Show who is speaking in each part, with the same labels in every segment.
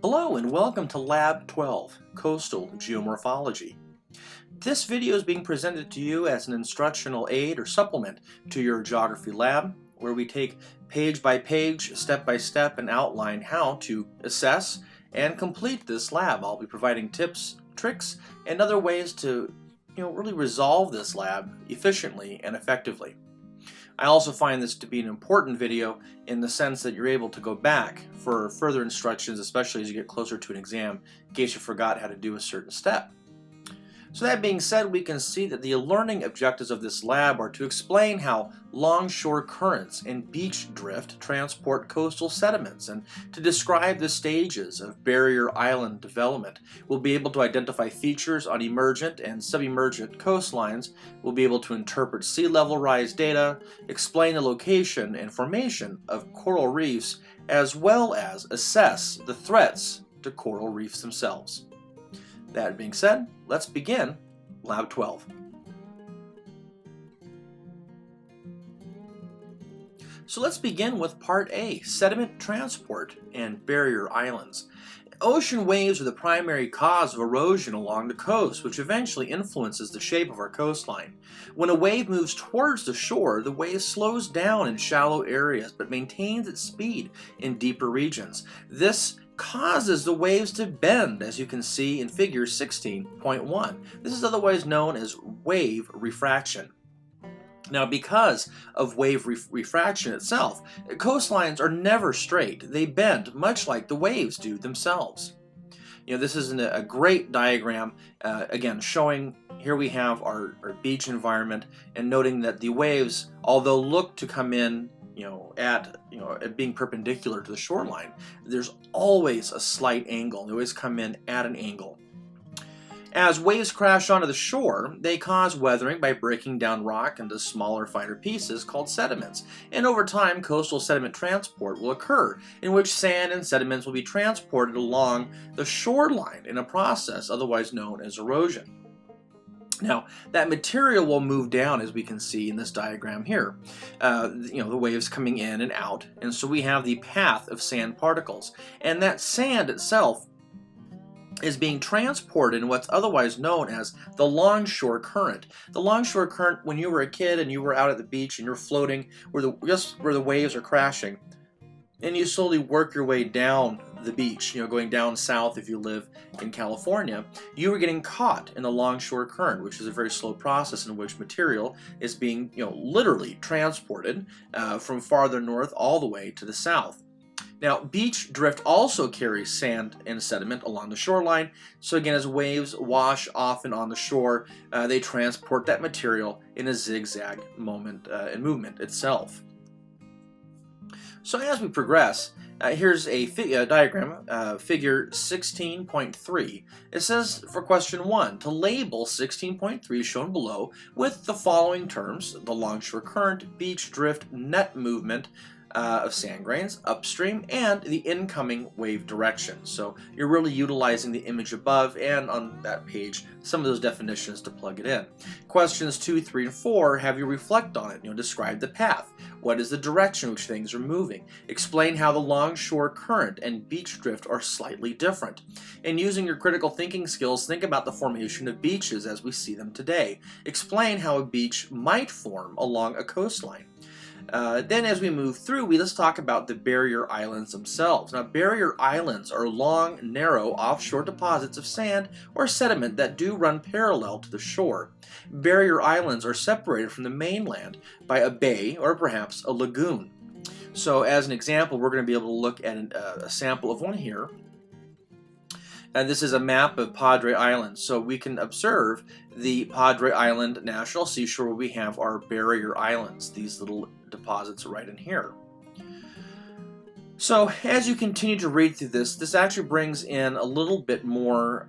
Speaker 1: Hello and welcome to Lab 12, Coastal Geomorphology. This video is being presented to you as an instructional aid or supplement to your geography lab, where we take page by page, step by step, and outline how to assess and complete this lab. I'll be providing tips, tricks, and other ways to really resolve this lab efficiently and effectively. I also find this to be an important video in the sense that you're able to go back for further instructions, especially as you get closer to an exam, in case you forgot how to do a certain step. So that being said, we can see that the learning objectives of this lab are to explain how longshore currents and beach drift transport coastal sediments, and to describe the stages of barrier island development. We'll be able to identify features on emergent and submergent coastlines. We'll be able to interpret sea level rise data, explain the location and formation of coral reefs, as well as assess the threats to coral reefs themselves. That being said, let's begin Lab 12. So let's begin with Part A, sediment transport and barrier islands. Ocean waves are the primary cause of erosion along the coast, which eventually influences the shape of our coastline. When a wave moves towards the shore, the wave slows down in shallow areas but maintains its speed in deeper regions. This causes the waves to bend, as you can see in figure 16.1. This is otherwise known as wave refraction. Now, because of wave refraction itself, coastlines are never straight. They bend much like the waves do themselves. This is a great diagram, again, showing here we have our beach environment, and noting that the waves, although look to come in at being perpendicular to the shoreline, there's always a slight angle. They always come in at an angle. As waves crash onto the shore, they cause weathering by breaking down rock into smaller, finer pieces called sediments. And over time, coastal sediment transport will occur, in which sand and sediments will be transported along the shoreline in a process otherwise known as erosion. Now, that material will move down, as we can see in this diagram here. The waves coming in and out, and so we have the path of sand particles. And that sand itself is being transported in what's otherwise known as the longshore current. The longshore current, when you were a kid and you were out at the beach and you're floating just where the waves are crashing, and you slowly work your way down the beach, going down south if you live in California, you were getting caught in the longshore current, which is a very slow process in which material is being, literally transported from farther north all the way to the south. Now, beach drift also carries sand and sediment along the shoreline, so again, as waves wash off and on the shore, they transport that material in a zigzag moment and movement itself. So as we progress, here's a diagram, figure 16.3. It says for question 1, to label 16.3 shown below with the following terms: the longshore current, beach drift, net movement of sand grains upstream, and the incoming wave direction. So you're really utilizing the image above and on that page some of those definitions to plug it in. Questions 2, 3, and 4 have you reflect on it. Describe the path. What is the direction which things are moving? Explain how the longshore current and beach drift are slightly different. And using your critical thinking skills, think about the formation of beaches as we see them today. Explain how a beach might form along a coastline. Then as we move through, let's talk about the barrier islands themselves. Now, barrier islands are long, narrow, offshore deposits of sand or sediment that do run parallel to the shore. Barrier islands are separated from the mainland by a bay or perhaps a lagoon. So as an example, we're going to be able to look at a sample of one here. And this is a map of Padre Island. So we can observe the Padre Island National Seashore where we have our barrier islands, these little deposits right in here. So as you continue to read through this actually brings in a little bit more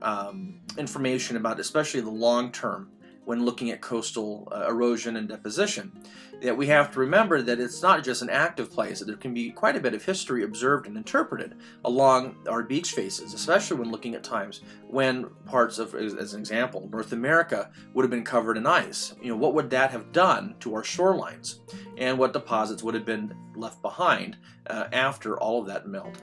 Speaker 1: information about especially the long term when looking at coastal erosion and deposition. That we have to remember that it's not just an active place, that there can be quite a bit of history observed and interpreted along our beach faces, especially when looking at times when parts of, as an example, North America would have been covered in ice. What would that have done to our shorelines? And what deposits would have been left behind after all of that melt?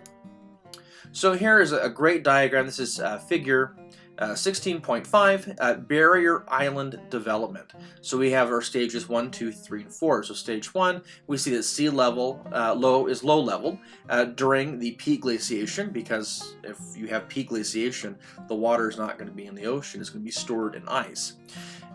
Speaker 1: So here is a great diagram. This is figure 16.5, barrier island development. So we have our stages 1, 2, 3, and 4. So stage 1, we see that sea level is low level during the peak glaciation, because if you have peak glaciation, the water is not going to be in the ocean, it's going to be stored in ice.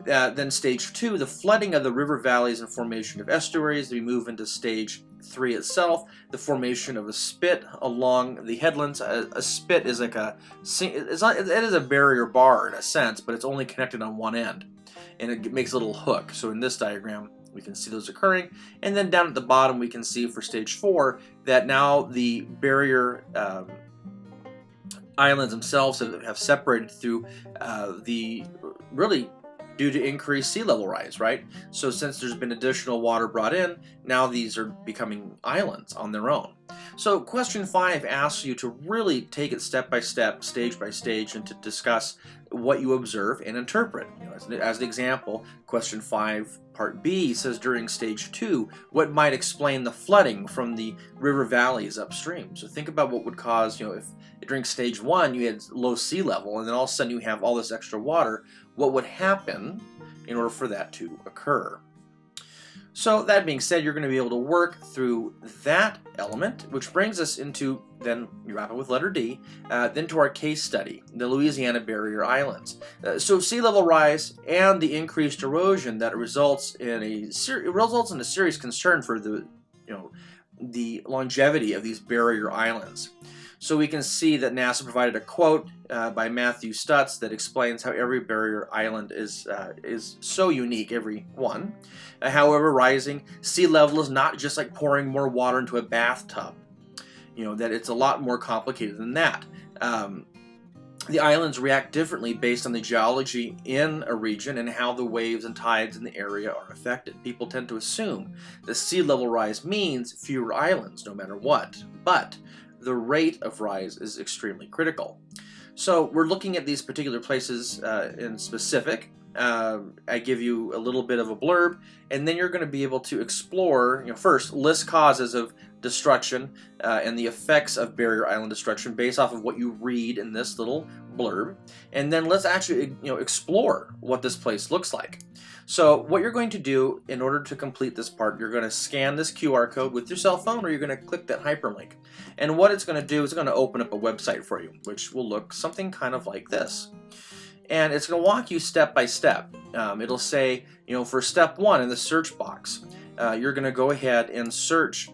Speaker 1: Then stage 2, the flooding of the river valleys and formation of estuaries. We move into stage 3 itself, the formation of a spit along the headlands. A spit is like it is a barrier bar in a sense, but it's only connected on one end, and it makes a little hook. So in this diagram, we can see those occurring. And then down at the bottom, we can see for stage 4 that now the barrier islands themselves have separated through due to increased sea level rise, right? So since there's been additional water brought in, now these are becoming islands on their own. So question 5 asks you to really take it step by step, stage by stage, and to discuss what you observe and interpret. As an example, question 5 part B says during stage 2, what might explain the flooding from the river valleys upstream? So think about what would cause, if during stage 1 you had low sea level and then all of a sudden you have all this extra water, what would happen in order for that to occur? So that being said, you're going to be able to work through that element, which brings us into, then you wrap it with letter D, then to our case study, the Louisiana Barrier Islands. So sea level rise and the increased erosion that results in a serious concern for the longevity of these barrier islands. So we can see that NASA provided a quote by Matthew Stutz that explains how every barrier island is so unique, every one. However, rising sea level is not just like pouring more water into a bathtub. That it's a lot more complicated than that. The islands react differently based on the geology in a region and how the waves and tides in the area are affected. People tend to assume that sea level rise means fewer islands, no matter what. But the rate of rise is extremely critical. So we're looking at these particular places in specific. I give you a little bit of a blurb, and then you're going to be able to explore, first, list causes of destruction and the effects of barrier island destruction based off of what you read in this little blurb. And then let's actually, explore what this place looks like. So what you're going to do in order to complete this part, you're going to scan this QR code with your cell phone, or you're going to click that hyperlink. And what it's going to do is it's going to open up a website for you, which will look something kind of like this. And it's going to walk you step by step. It'll say, for step 1 in the search box, you're going to go ahead and search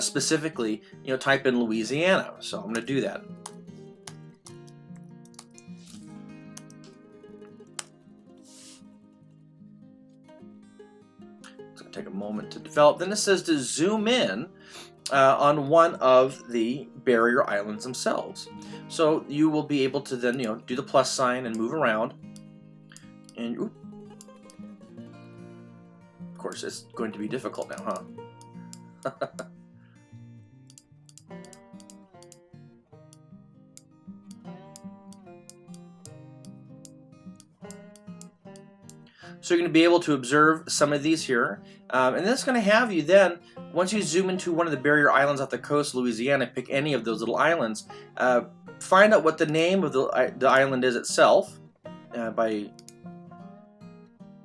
Speaker 1: specifically, type in Louisiana. So I'm going to do that. Take a moment to develop. Then it says to zoom in on one of the barrier islands themselves. So you will be able to then, do the plus sign and move around. And of course, it's going to be difficult now, huh? So you're going to be able to observe some of these here. And that's going to have you then, once you zoom into one of the barrier islands off the coast of Louisiana, pick any of those little islands, find out what the name of the island is itself by...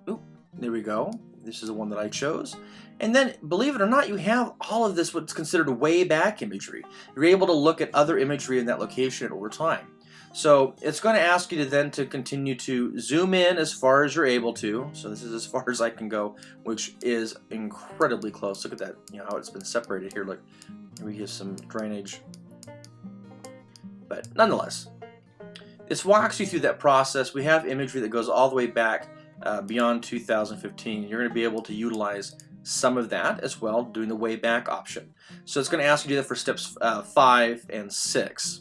Speaker 1: Oop, there we go. This is the one that I chose. And then, believe it or not, you have all of this, what's considered way back imagery. You're able to look at other imagery in that location over time. So it's going to ask you to then continue to zoom in as far as you're able to. So this is as far as I can go, which is incredibly close. Look at that, how it's been separated here. Look, we have some drainage. But nonetheless, this walks you through that process. We have imagery that goes all the way back beyond 2015. You're going to be able to utilize some of that as well, doing the way back option. So it's going to ask you to do that for steps 5 and 6.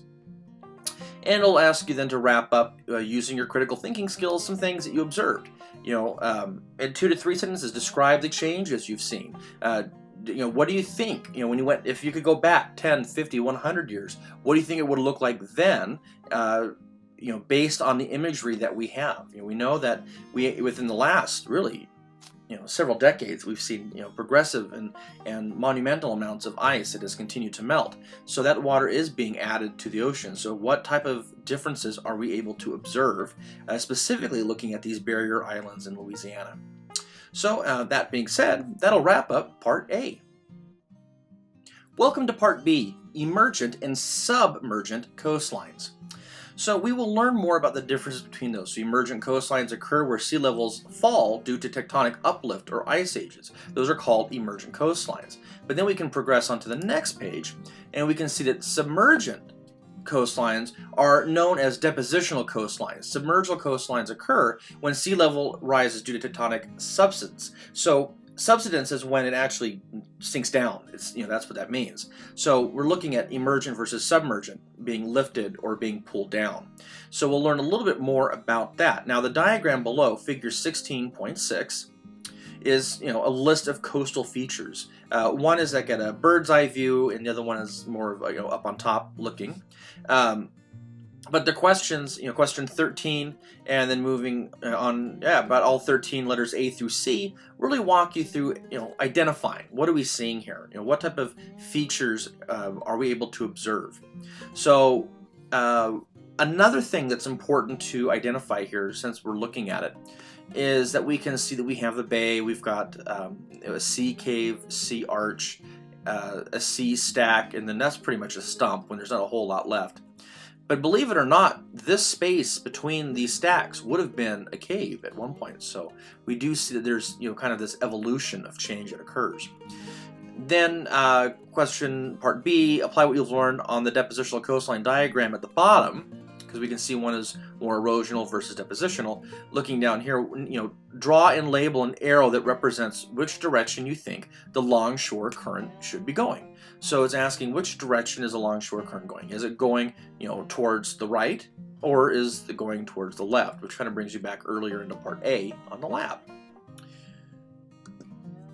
Speaker 1: And it'll ask you then to wrap up using your critical thinking skills, some things that you observed. In 2 to 3 sentences, describe the changes you've seen. What do you think? When you went, if you could go back 10, 50, 100 years, what do you think it would look like then? Based on the imagery that we have. We know that within the last really several decades, we've seen progressive and monumental amounts of ice that has continued to melt. So that water is being added to the ocean. So what type of differences are we able to observe, specifically looking at these barrier islands in Louisiana? So that being said, that'll wrap up Part A. Welcome to Part B, Emergent and Submergent Coastlines. So we will learn more about the differences between those. So emergent coastlines occur where sea levels fall due to tectonic uplift or ice ages. Those are called emergent coastlines. But then we can progress on to the next page, and we can see that submergent coastlines are known as depositional coastlines. Submergent coastlines occur when sea level rises due to tectonic subsidence. So subsidence is when it actually sinks down. That's what that means. So we're looking at emergent versus submergent, being lifted or being pulled down. So we'll learn a little bit more about that. Now the diagram below, figure 16.6, is a list of coastal features. One is like at a bird's eye view, and the other one is more of up on top looking. But the questions, question 13, and then moving on, about all 13 letters A through C, really walk you through, identifying what are we seeing here? What type of features are we able to observe? So another thing that's important to identify here, since we're looking at it, is that we can see that we have the bay. We've got a sea cave, sea arch, a sea stack, and then that's pretty much a stump when there's not a whole lot left. But believe it or not, this space between these stacks would have been a cave at one point. So we do see that there's kind of this evolution of change that occurs. Then question part B, apply what you've learned on the depositional coastline diagram at the bottom, because we can see one is more erosional versus depositional. Looking down here, draw and label an arrow that represents which direction you think the longshore current should be going. So it's asking which direction is the longshore current going. Is it going, towards the right, or is it going towards the left? Which kind of brings you back earlier into Part A on the lab.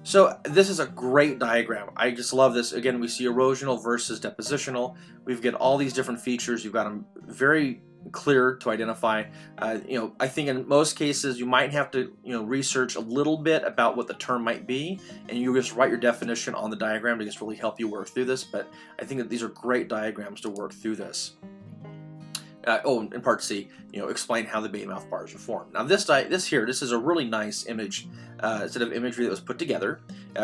Speaker 1: So this is a great diagram. I just love this. Again, we see erosional versus depositional. We've got all these different features. You've got them very clear to identify. I think in most cases you might have to research a little bit about what the term might be, and you just write your definition on the diagram to just really help you work through this. But I think that these are great diagrams to work through this. In part C, explain how the bay mouth bars are formed. Now this is a really nice image, set of imagery that was put together.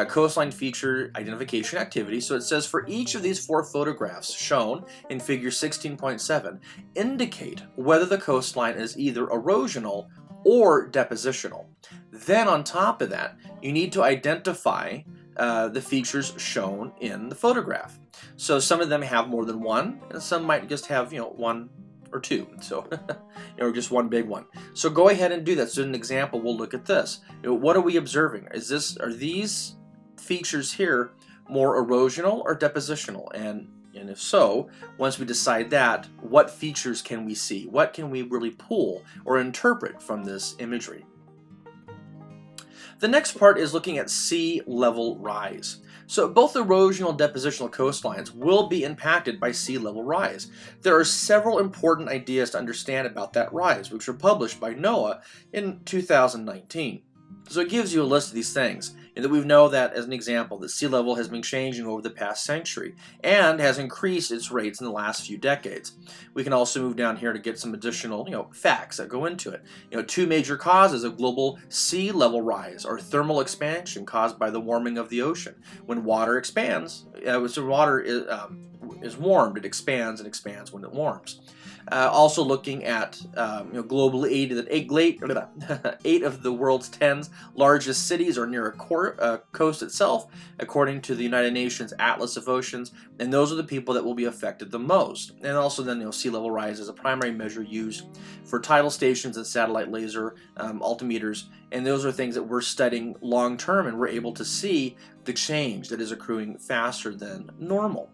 Speaker 1: Coastline feature identification activity. So it says for each of these 4 photographs shown in figure 16.7, indicate whether the coastline is either erosional or depositional. Then on top of that, you need to identify the features shown in the photograph. So some of them have more than one, and some might just have one or two, so or just one big one. So go ahead and do that. So an example, we'll look at this. What are we observing? Are these features here more erosional or depositional? And if so, once we decide that, what features can we see? What can we really pull or interpret from this imagery? The next part is looking at sea level rise. So both erosional and depositional coastlines will be impacted by sea level rise. There are several important ideas to understand about that rise, which were published by NOAA in 2019. So it gives you a list of these things, and that we know that, as an example, that sea level has been changing over the past century and has increased its rates in the last few decades. We can also move down here to get some additional, facts that go into it. 2 major causes of global sea level rise are thermal expansion caused by the warming of the ocean. When water expands, water is warmed, it expands and expands when it warms. Also looking at globally 8 of the world's 10 largest cities are near a coast itself, according to the United Nations Atlas of Oceans, and those are the people that will be affected the most. And also then sea level rise is a primary measure used for tidal stations and satellite laser altimeters, and those are things that we're studying long term, and we're able to see the change that is accruing faster than normal.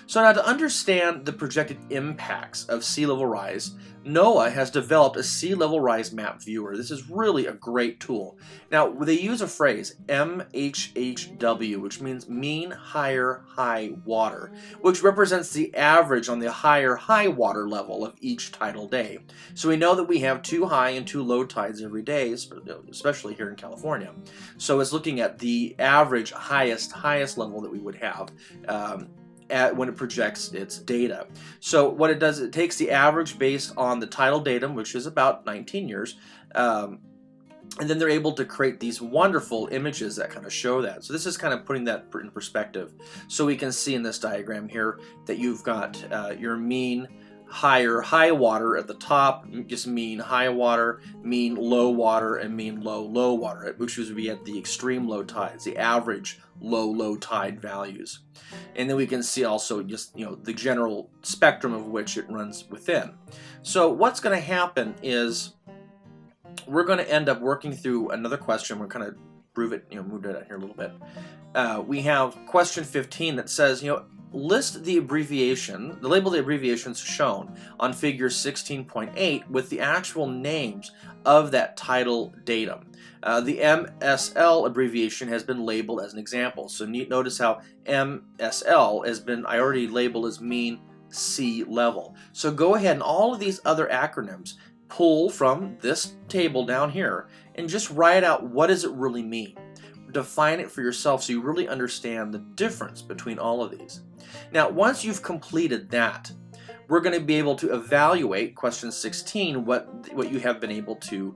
Speaker 1: So now, to understand the projected impacts of sea level rise, NOAA has developed a sea level rise map viewer. This is really a great tool. Now, they use a phrase, MHHW, which means mean higher high water, which represents the average on the higher high water level of each tidal day. So we know that we have 2 high and 2 low tides every day, especially here in California. So it's looking at the average highest level that we would have when it projects its data. So what it does, it takes the average based on the tidal datum, which is about 19 years, and then they're able to create these wonderful images that kind of show that. So this is kind of putting that in perspective. So we can see in this diagram here that you've got your mean higher high water at the top, just mean high water, mean low water, and mean low water, which would be at the extreme low tides, the average low tide values. And then we can see also just the general spectrum of which it runs within. So what's going to happen is we're going to end up working through another question. We're kind of move it out here a little bit. We have question 15 that says, list the label the abbreviations shown on figure 16.8 with the actual names of that tidal datum. The MSL abbreviation has been labeled as an example. So notice how MSL has been, I already labeled as mean sea level. So go ahead and all of these other acronyms, pull from this table down here and just write out what does it really mean. Define it for yourself so you really understand the difference between all of these. Now, once you've completed that, we're going to be able to evaluate question 16, what you have been able to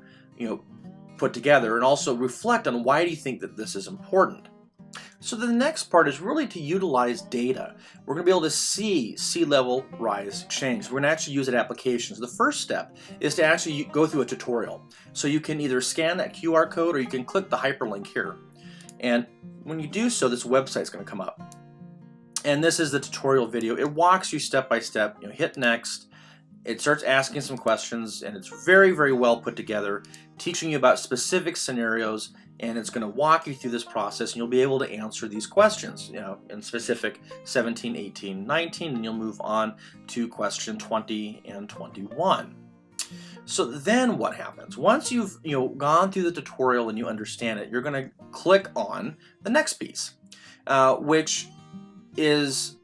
Speaker 1: put together, and also reflect on why do you think that this is important. So the next part is really to utilize data. We're going to be able to see sea level rise change. We're going to actually use it in applications. The first step is to actually go through a tutorial. So you can either scan that QR code or you can click the hyperlink here. And when you do so, this website is going to come up. And this is the tutorial video. It walks you step by step. Hit next. It starts asking some questions, and it's very, very well put together, teaching you about specific scenarios, and it's going to walk you through this process, and you'll be able to answer these questions, in specific 17, 18, 19, and you'll move on to question 20 and 21. So then what happens? Once you've gone through the tutorial and you understand it, you're going to click on the next piece, which is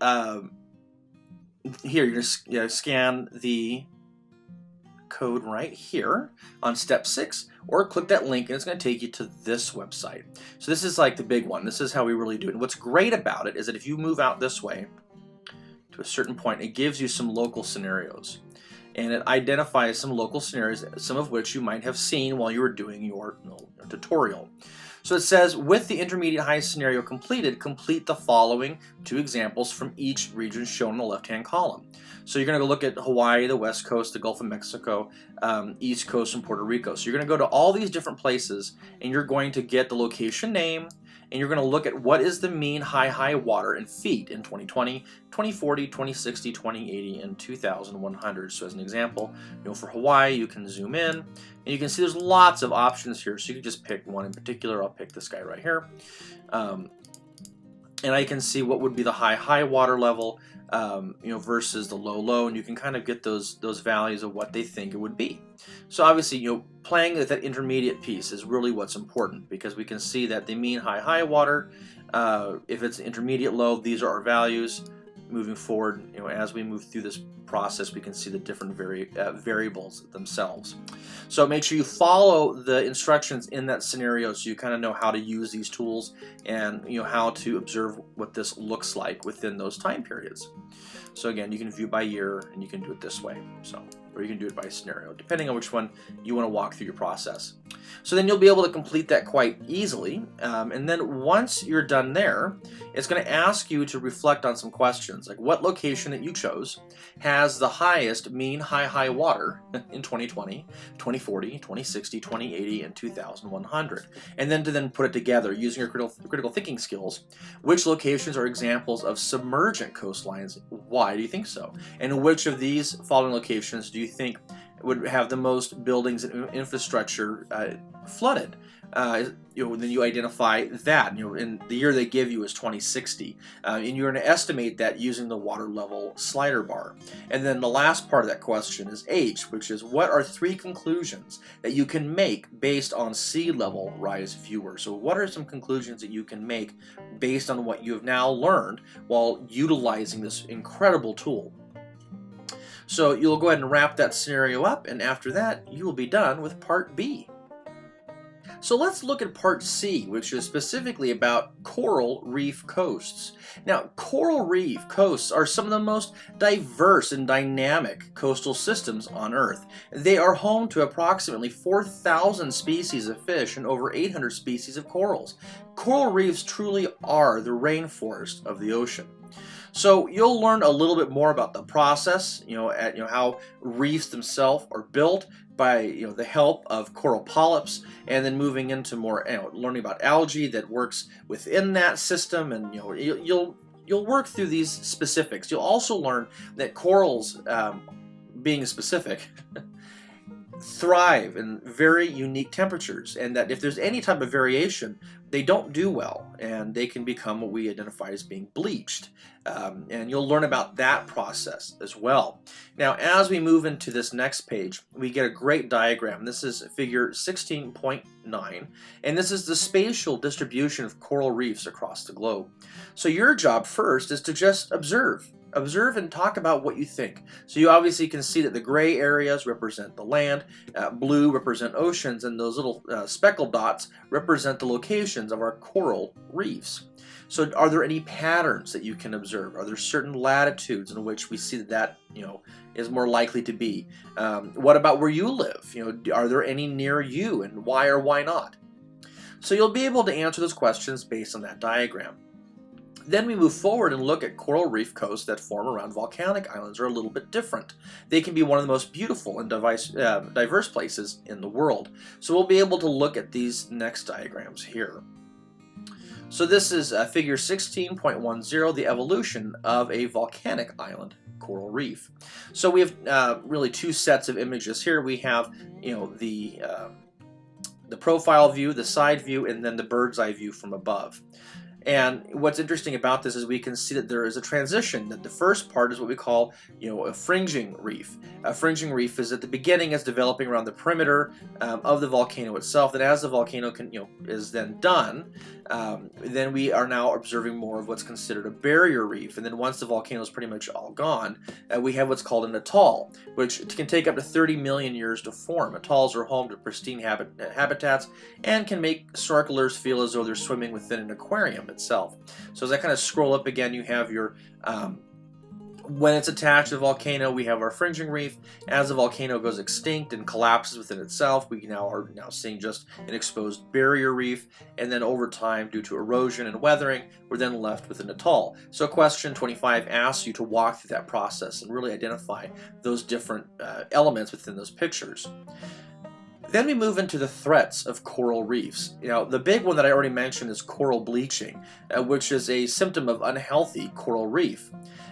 Speaker 1: here. You're going to scan the code right here on step 6, or click that link and it's going to take you to this website. So this is like the big one. This is how we really do it. And what's great about it is that if you move out this way to a certain point, it gives you some local scenarios. And it identifies some local scenarios, some of which you might have seen while you were doing your tutorial. So it says, with the intermediate high scenario completed, complete the following 2 examples from each region shown in the left-hand column. So you're going to go look at Hawaii, the West Coast, the Gulf of Mexico, East Coast, and Puerto Rico. So you're going to go to all these different places, and you're going to get the location name, and you're going to look at what is the mean high water in feet in 2020, 2040, 2060, 2080, and 2100. So as an example, for Hawaii, you can zoom in, and you can see there's lots of options here. So you can just pick one in particular. I'll pick this guy right here. And I can see what would be the high water level, versus the low, and you can kind of get those values of what they think it would be. So obviously, playing with that intermediate piece is really what's important, because we can see that the mean high water, if it's intermediate low, these are our values. Moving forward, as we move through this process, we can see the different variables themselves. So make sure you follow the instructions in that scenario so you kind of know how to use these tools and how to observe what this looks like within those time periods. So again, you can view by year, and you can do it this way. Or you can do it by scenario, depending on which one you want to walk through your process. So then you'll be able to complete that quite easily. And then once you're done there, it's going to ask you to reflect on some questions, like what location that you chose has the highest mean high water in 2020, 2040, 2060, 2080, and 2100. And then to put it together using your critical thinking skills. Which locations are examples of submergent coastlines? Why do you think so? And which of these following locations do you think would have the most buildings and infrastructure flooded? then you identify that. And the year they give you is 2060, and you're going to estimate that using the water level slider bar. And then the last part of that question is H, which is what are 3 conclusions that you can make based on sea level rise viewer? So what are some conclusions that you can make based on what you have now learned while utilizing this incredible tool? So you'll go ahead and wrap that scenario up, and after that you will be done with part B. So let's look at part C, which is specifically about coral reef coasts. Now, coral reef coasts are some of the most diverse and dynamic coastal systems on Earth. They are home to approximately 4,000 species of fish and over 800 species of corals. Coral reefs truly are the rainforest of the ocean. So you'll learn a little bit more about the process, how reefs themselves are built by the help of coral polyps, and then moving into more learning about algae that works within that system, and you'll work through these specifics. You'll also learn that corals, being specific, thrive in very unique temperatures, and that if there's any type of variation, they don't do well, and they can become what we identify as being bleached. And you'll learn about that process as well. Now, as we move into this next page, we get a great diagram. This is figure 16.9, and this is the spatial distribution of coral reefs across the globe. So your job first is to just observe. Observe and talk about what you think. So you obviously can see that the gray areas represent the land, blue represent oceans, and those little speckled dots represent the locations of our coral reefs. So are there any patterns that you can observe? Are there certain latitudes in which we see that is more likely to be? What about where you live? Are there any near you, and why or why not? So you'll be able to answer those questions based on that diagram. Then we move forward and look at coral reef coasts that form around volcanic islands are a little bit different. They can be one of the most beautiful and diverse places in the world. So we'll be able to look at these next diagrams here. So this is figure 16.10, the evolution of a volcanic island coral reef. So we have really 2 sets of images here. We have the profile view, the side view, and then the bird's eye view from above. And what's interesting about this is we can see that there is a transition, that the first part is what we call, a fringing reef. A fringing reef is at the beginning, is developing around the perimeter of the volcano itself. That as the volcano is then done, then we are now observing more of what's considered a barrier reef. And then once the volcano is pretty much all gone, we have what's called an atoll, which can take up to 30 million years to form. Atolls are home to pristine habitats and can make snorkelers feel as though they're swimming within an aquarium itself. So as I kind of scroll up again, you have your when it's attached to the volcano, we have our fringing reef. As the volcano goes extinct and collapses within itself, we are now seeing just an exposed barrier reef, and then over time, due to erosion and weathering, we're then left with an atoll. So question 25 asks you to walk through that process and really identify those different elements within those pictures. Then we move into the threats of coral reefs. The big one that I already mentioned is coral bleaching, which is a symptom of unhealthy coral reef.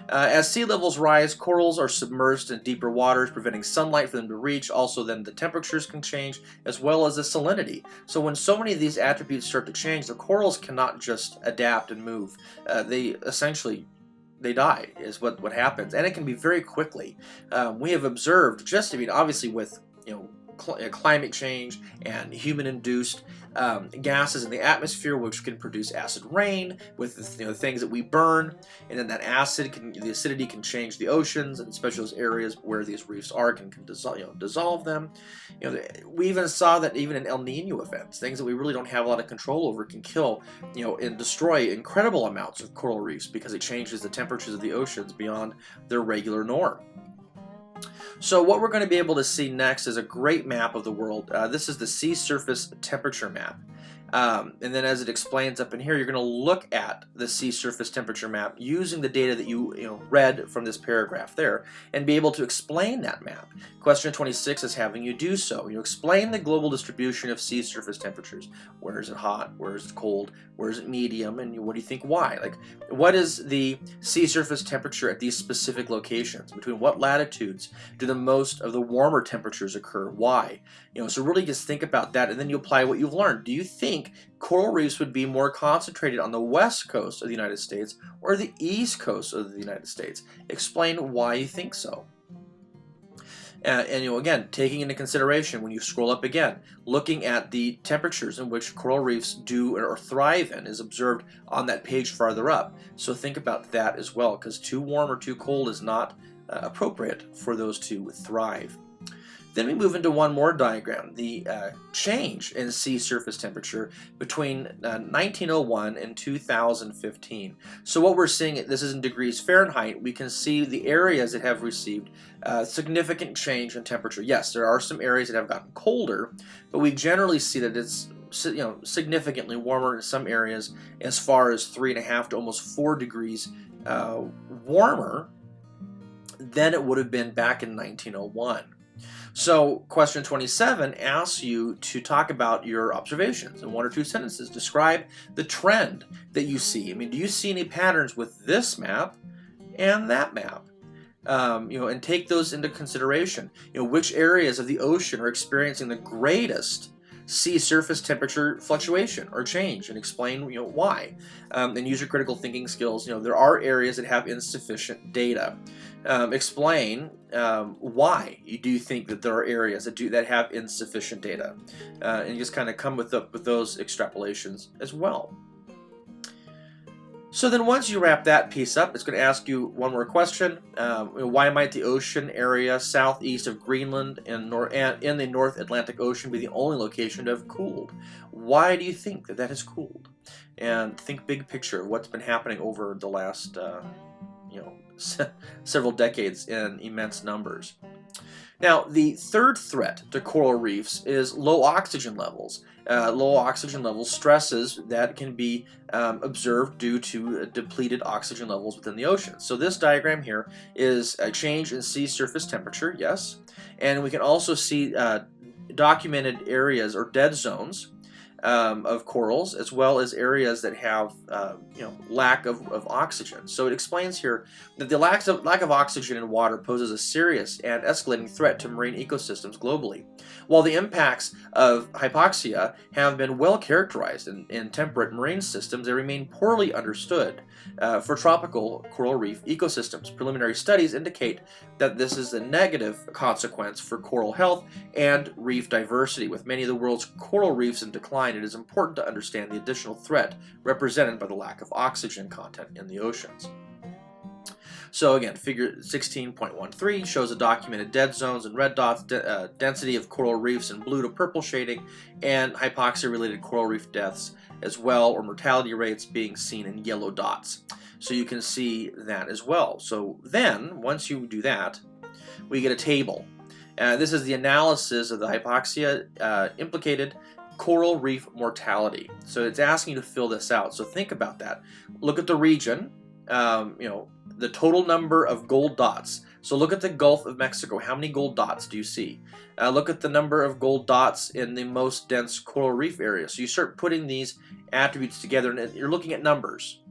Speaker 1: As sea levels rise, corals are submerged in deeper waters, preventing sunlight for them to reach. Also, then the temperatures can change, as well as the salinity. So when so many of these attributes start to change, the corals cannot just adapt and move. They die, is what happens, and it can be very quickly. We have observed obviously with climate change and human-induced gases in the atmosphere, which can produce acid rain with the things that we burn, and then that the acidity can change the oceans, and especially those areas where these reefs are can dissolve them. We even saw that even in El Nino events, things that we really don't have a lot of control over, can kill and destroy incredible amounts of coral reefs because it changes the temperatures of the oceans beyond their regular norm. So what we're going to be able to see next is a great map of the world. This is the sea surface temperature map. And then as it explains up in here, you're going to look at the sea surface temperature map using the data that you read from this paragraph there and be able to explain that map. Question 26 is having you do so. You explain the global distribution of sea surface temperatures. Where is it hot? Where is it cold? Where is it medium? And what do you think why? Like, what is the sea surface temperature at these specific locations? Between what latitudes do the most of the warmer temperatures occur? Why? So really just think about that, and then you apply what you've learned. Do you think coral reefs would be more concentrated on the west coast of the United States or the east coast of the United States? Explain why you think so. And again, taking into consideration when you scroll up again, looking at the temperatures in which coral reefs do or thrive in is observed on that page farther up. So think about that as well, because too warm or too cold is not appropriate for those to thrive. Then we move into one more diagram, the change in sea surface temperature between 1901 and 2015. So what we're seeing, this is in degrees Fahrenheit, we can see the areas that have received significant change in temperature. Yes, there are some areas that have gotten colder, but we generally see that it's significantly warmer in some areas, as far as 3.5 to almost 4 degrees warmer than it would have been back in 1901. So question 27 asks you to talk about your observations in 1 or 2 sentences. Describe the trend that you see. I mean, do you see any patterns with this map and that map? And take those into consideration. Which areas of the ocean are experiencing the greatest sea surface temperature fluctuation or change, and explain why. And use your critical thinking skills. There are areas that have insufficient data. Explain why you do think that there are areas that have insufficient data, and just kind of come with those extrapolations as well. So then once you wrap that piece up, it's going to ask you one more question. Why might the ocean area southeast of Greenland and in the North Atlantic Ocean be the only location to have cooled? Why do you think that has cooled? And think big picture, what's been happening over the last several decades in immense numbers. Now, the third threat to coral reefs is low oxygen levels. Low oxygen levels stresses that can be observed due to depleted oxygen levels within the ocean. So this diagram here is a change in sea surface temperature, yes, and we can also see documented areas or dead zones of corals, as well as areas that have lack of oxygen. So it explains here that the lack of oxygen in water poses a serious and escalating threat to marine ecosystems globally. While the impacts of hypoxia have been well characterized in temperate marine systems, they remain poorly understood for tropical coral reef ecosystems. Preliminary studies indicate that this is a negative consequence for coral health and reef diversity. With many of the world's coral reefs in decline, it is important to understand the additional threat represented by the lack of oxygen content in the oceans. So again, figure 16.13 shows the documented dead zones in red dots, density of coral reefs in blue to purple shading, and hypoxia-related coral reef deaths as well, or mortality rates being seen in yellow dots. So you can see that as well. So then, once you do that, we get a table. This is the analysis of the hypoxia implicated coral reef mortality. So it's asking you to fill this out. So think about that. Look at the region, the total number of gold dots. So look at the Gulf of Mexico. How many gold dots do you see? Look at the number of gold dots in the most dense coral reef area. So you start putting these attributes together, and you're looking at numbers.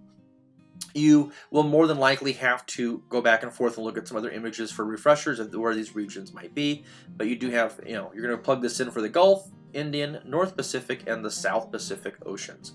Speaker 1: You will more than likely have to go back and forth and look at some other images for refreshers of where these regions might be. But you do have, you're going to plug this in for the Gulf, Indian, North Pacific, and the South Pacific Oceans.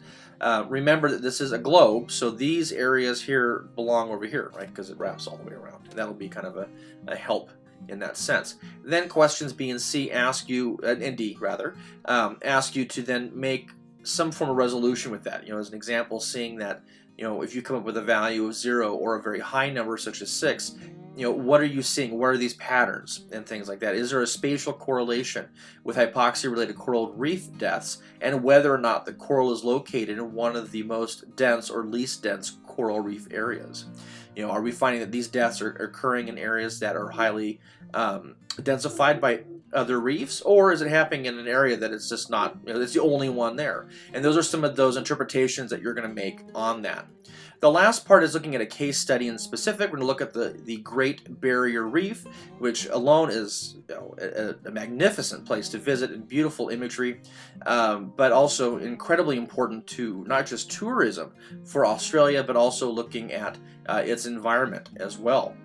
Speaker 1: Remember that this is a globe, so these areas here belong over here, right? Because it wraps all the way around. That'll be kind of a help in that sense. Then questions B and C ask you, and D rather, ask you to then make some form of resolution with that. As an example, seeing that, if you come up with a value of 0 or a very high number such as 6, what are you seeing? What are these patterns and things like that? Is there a spatial correlation with hypoxia-related coral reef deaths and whether or not the coral is located in one of the most dense or least dense coral reef areas? You know, are we finding that these deaths are occurring in areas that are highly densified by other reefs, or is it happening in an area that it's just not, you know, it's the only one there? And those are some of those interpretations that you're going to make on that. The last part is looking at a case study in specific. We're going to look at the Great Barrier Reef, which alone is, you know, a magnificent place to visit and beautiful imagery, but also incredibly important to not just tourism for Australia, but also looking at its environment as well.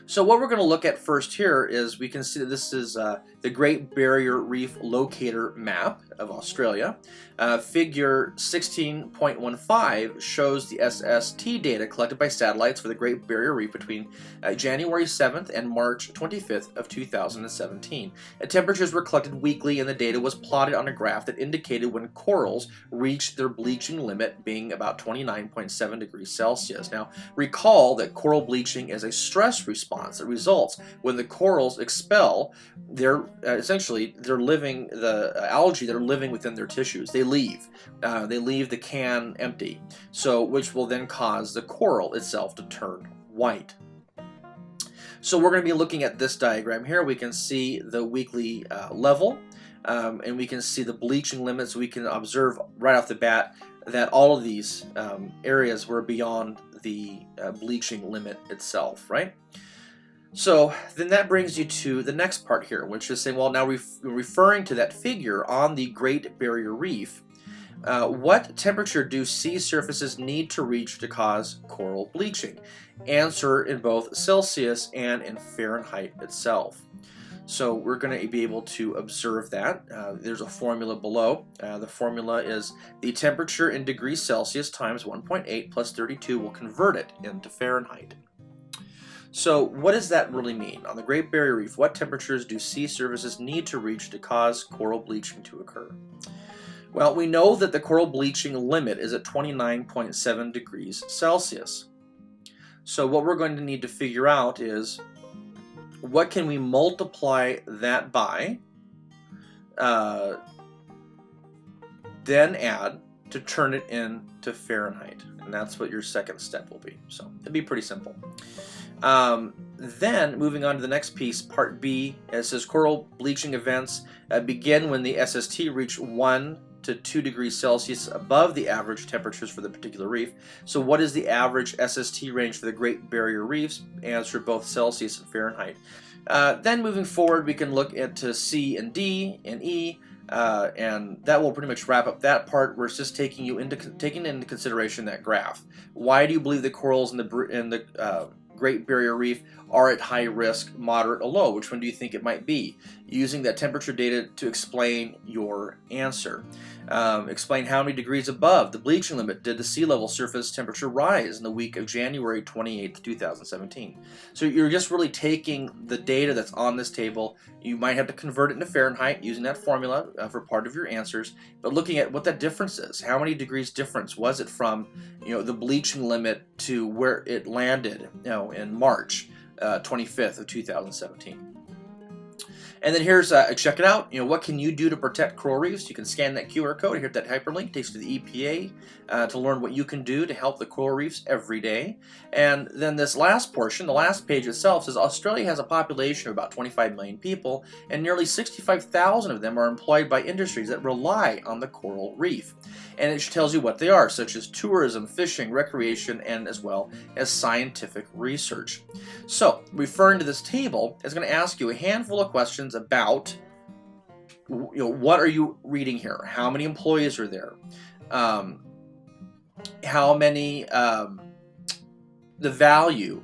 Speaker 1: So what we're going to look at first here is we can see that this is the Great Barrier Reef Locator Map of Australia. Figure 16.15 shows the SST data collected by satellites for the Great Barrier Reef between January 7th and March 25th of 2017. Temperatures were collected weekly, and the data was plotted on a graph that indicated when corals reached their bleaching limit, being about 29.7 degrees Celsius. Now, recall that coral bleaching is a stress response that results when the corals expel their the algae that are living within their tissues. They leave the can empty, so which will then cause the coral itself to turn white. So we're going to be looking at this diagram here. We can see the weekly level, and we can see the bleaching limits. We can observe right off the bat that all of these areas were beyond the bleaching limit itself, right? So then that brings you to the next part here, which is saying, well, now referring to that figure on the Great Barrier Reef, what temperature do sea surfaces need to reach to cause coral bleaching? Answer in both Celsius and in Fahrenheit itself. So we're going to be able to observe that. There's a formula below. The formula is the temperature in degrees Celsius times 1.8 plus 32 will convert it into Fahrenheit. So what does that really mean? On the Great Barrier Reef, what temperatures do sea surfaces need to reach to cause coral bleaching to occur? Well, we know that the coral bleaching limit is at 29.7 degrees Celsius. So what we're going to need to figure out is what can we multiply that by, then add to turn it into Fahrenheit. And that's what your second step will be. So it'd be pretty simple. Then moving on to the next piece, part B, it says coral bleaching events begin when the SST reach 1 to 2 degrees Celsius above the average temperatures for the particular reef. So what is the average SST range for the Great Barrier Reefs? Answer both Celsius and Fahrenheit. Then moving forward, we can look into C and D and E, and that will pretty much wrap up that part. We're just taking into consideration that graph. Why do you believe the corals in the Great Barrier Reef are at high risk, moderate, or low? Which one do you think it might be? Using that temperature data to explain your answer. Explain how many degrees above the bleaching limit did the sea level surface temperature rise in the week of January 28th, 2017. So you're just really taking the data that's on this table. You might have to convert it into Fahrenheit using that formula for part of your answers, but looking at what that difference is. How many degrees difference was it from, the bleaching limit to where it landed, in March 25th of 2017. And then here's, check it out, what can you do to protect coral reefs? You can scan that QR code, hit that hyperlink, takes you to the EPA to learn what you can do to help the coral reefs every day. And then this last portion, the last page itself, says Australia has a population of about 25 million people, and nearly 65,000 of them are employed by industries that rely on the coral reef. And it tells you what they are, such as tourism, fishing, recreation, and as well as scientific research. So, referring to this table, it's going to ask you a handful of questions about, what are you reading here? How many employees are there? How many, the value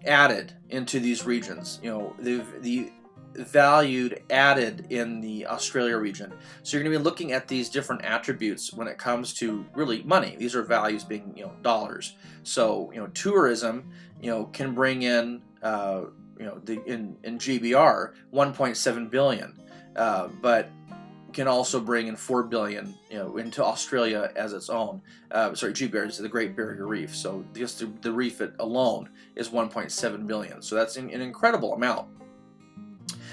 Speaker 1: added into these regions, the valued added in the Australia region. So you're going to be looking at these different attributes when it comes to really money. These are values being, dollars. So, tourism, can bring in, in GBR 1.7 billion, but can also bring in 4 billion, into Australia as its own. GBR is the Great Barrier Reef. So just the reef alone is 1.7 billion. So that's an incredible amount.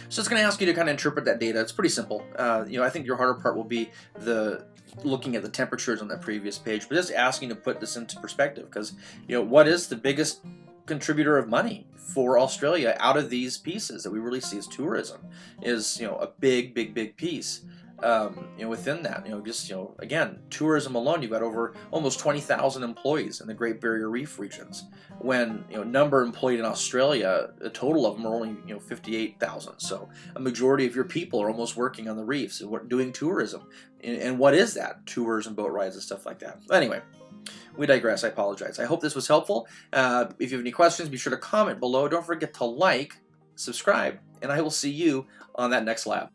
Speaker 1: So it's going to ask you to kind of interpret that data. It's pretty simple. I think your harder part will be the looking at the temperatures on that previous page, but just asking to put this into perspective, because what is the biggest contributor of money for Australia out of these pieces that we really see as tourism is a big piece. Within that, again, tourism alone, you've got over almost 20,000 employees in the Great Barrier Reef regions. When number employed in Australia, a total of them are only 58,000. So a majority of your people are almost working on the reefs and doing tourism. And what is that? Tours and boat rides and stuff like that. Anyway, we digress. I apologize. I hope this was helpful. If you have any questions, be sure to comment below. Don't forget to like, subscribe, and I will see you on that next lab.